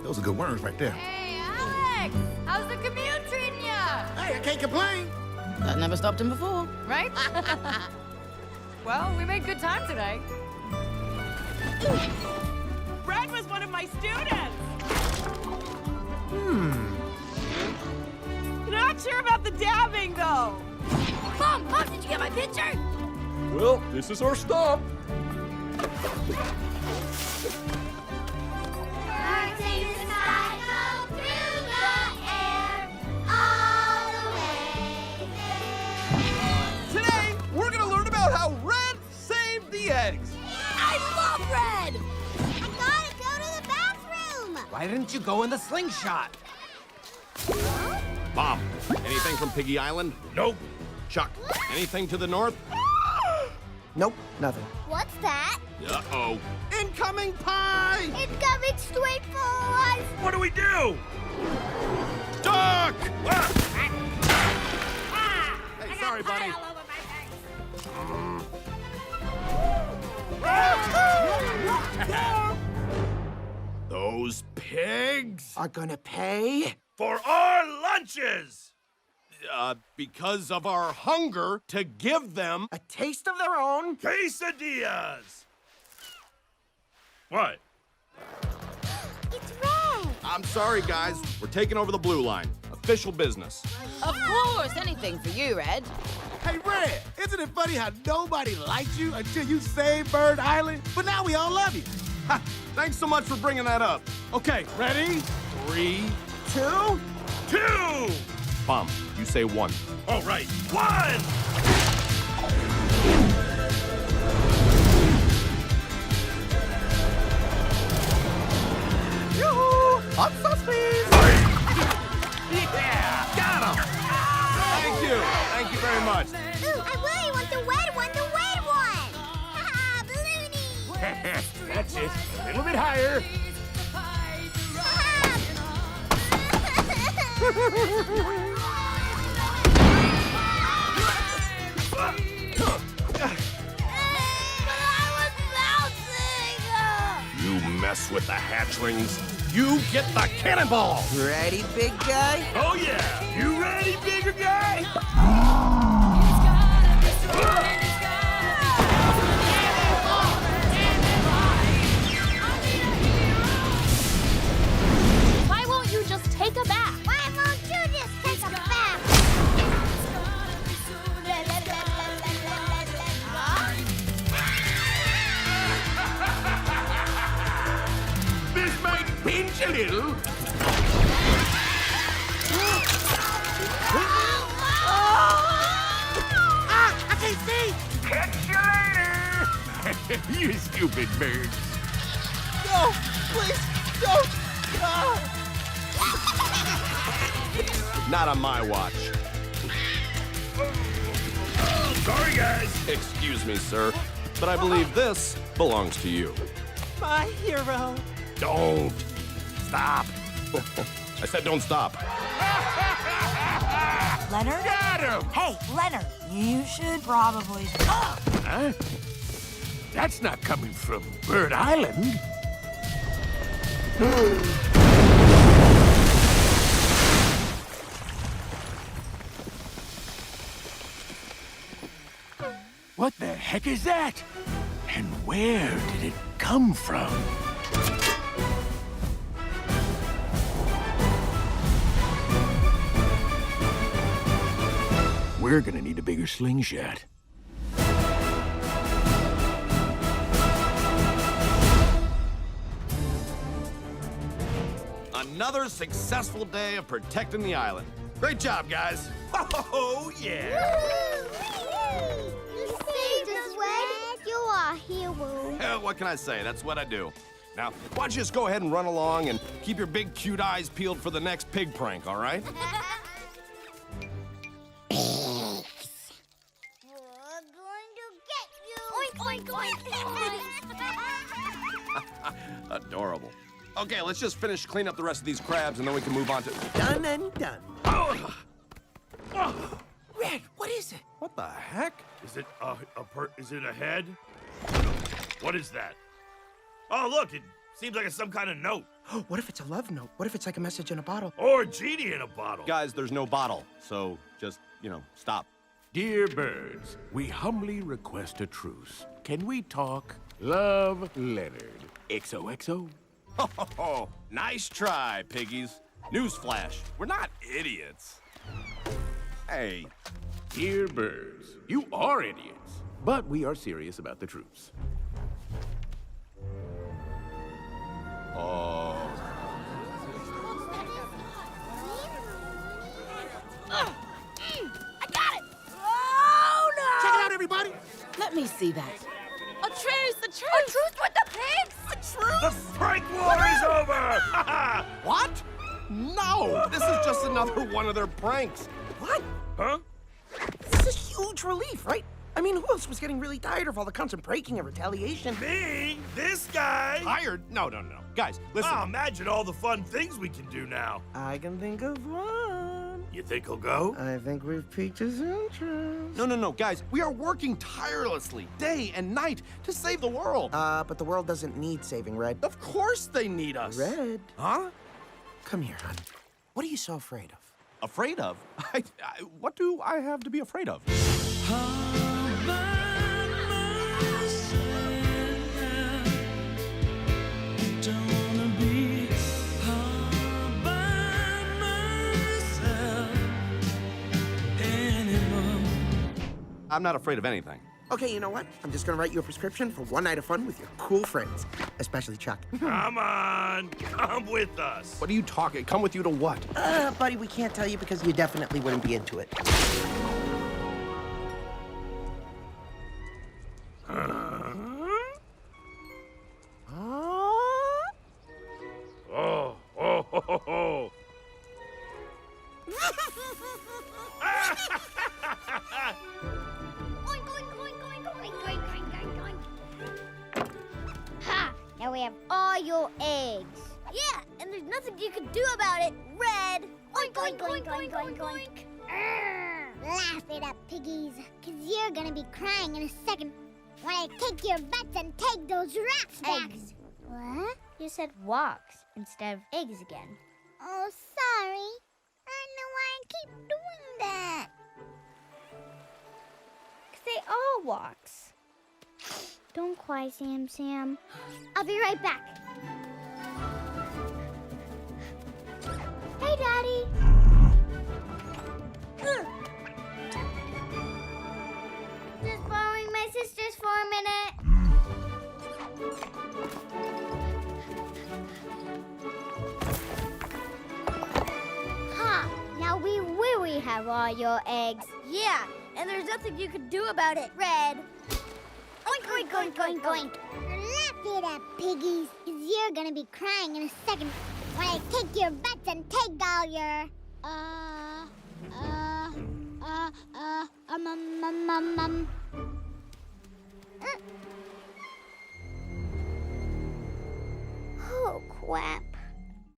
Those are good worms right there. Hey, Alex! How's the commute treating ya? Hey, I can't complain. That never stopped him before. Right? Well, we made good time today. Red was one of my students. Not sure about the dabbing, though. Mom, did you get my picture? Well, this is our stop. Today, we're gonna learn about how Red saved the eggs. I love Red! I gotta go to the bathroom! Why didn't you go in the slingshot? Bob, anything from Piggy Island? Nope. Chuck, anything to the north? Nope, nothing. What's that? Uh-oh. Incoming pie! It's coming straight for us! What do we do? Duck! Hey, sorry, buddy. Those pigs Are gonna pay? for our lunches! Because of our hunger to give them A taste of their own? quesadillas! What? It's Red! I'm sorry, guys. We're taking over the blue line. Official business. Of course, anything for you, Red. Hey, Red, isn't it funny how nobody liked you until you saved Bird Island? But now we all love you. Ha, thanks so much for bringing that up. Okay, ready? 3, 2? 2! Bomb, you say 1. All right, 1! Yoo-hoo! Hot sauce, please! Yeah, got him! Thank you. Thank you very much. Ooh, I really want the red one, the red one! Haha, balloony! That's it. A little bit higher. You mess with the hatchlings, you get the cannonball. Ready, big guy? Oh yeah. You ready, bigger guy? Why won't you just take a bath? Why won't you just take a bath? This might pinch a little. I can't see! Catch you later. You stupid bird. No! Please, don't! Ah. Not on my watch. Sorry, guys. Excuse me, sir, but I believe this belongs to you. My hero. Don't stop. I said don't stop. Leonard? Got him! Hey, Leonard, you should probably... Huh? That's not coming from Bird Island. What the heck is that? And where did it come from? We're gonna need a bigger slingshot. Another successful day of protecting the island. Great job, guys. Oh, yeah. You saved us, Red. You are a hero. Yeah, what can I say? That's what I do. Now, why don't you just go ahead and run along and keep your big, cute eyes peeled for the next pig prank, all right? We're going to get you. Oink, oink, oink. Adorable. Okay, let's just finish cleaning up the rest of these crabs, and then we can move on to... Done and done. Red, what is it? What the heck? Is it is it a head? What is that? Oh, look, it seems like it's some kind of note. What if it's a love note? What if it's like a message in a bottle? Or a genie in a bottle. Guys, there's no bottle, so just, stop. Dear birds, we humbly request a truce. Can we talk? Love, Leonard. XOXO. Oh, nice try, piggies. Newsflash, we're not idiots. Hey, Dear birds, you are idiots, but we are serious about the truce. I got it! Oh, no! Check it out, everybody. Let me see that. A truce! A truce! A truce with the pigs! A truce? The prank war is over! what? No, this is just another one of their pranks. What? Huh? This is huge relief, right? I mean, who else was getting really tired of all the constant breaking and retaliation? Me? This guy? Hired? No. Guys, listen. Oh, imagine all the fun things we can do now. I can think of one. You think he'll go? I think we've piqued his interest. No, guys. We are working tirelessly, day and night, to save the world. But the world doesn't need saving, Red. Of course they need us. Red, Huh? come here, hon. What are you so afraid of? Afraid of? What do I have to be afraid of? I'm not afraid of anything. Okay, you know what? I'm just gonna write you a prescription for one night of fun with your cool friends, especially Chuck. Come on, come with us. What are you talking? Come with you to what? Buddy, we can't tell you because you definitely wouldn't be into it. Oh, ho, ho, ho. Oink, oink, oink, oink, oink, oink, oink, oink, oink. Ha! Now we have all your eggs. Yeah, and there's nothing you can do about it, Red. Oink, oink, oink, oink, oink, oink. Laugh it up, piggies, because you're going to be crying in a second when I kick your butts and take those rats back. Eggs. What? You said walks instead of eggs again. Oh, sorry. I know why I keep doing that. 'Cause they are walks. Don't cry, Sam. I'll be right back. Hey, Daddy. Just borrowing my sister's for a minute. Ha! Now we really have all your eggs. Yeah, and there's nothing you can do about it, Red. Oink, oink, oink, oink, oink. Laugh it up, piggies, because you're gonna be crying in a second when I kick your butts and take all your, um.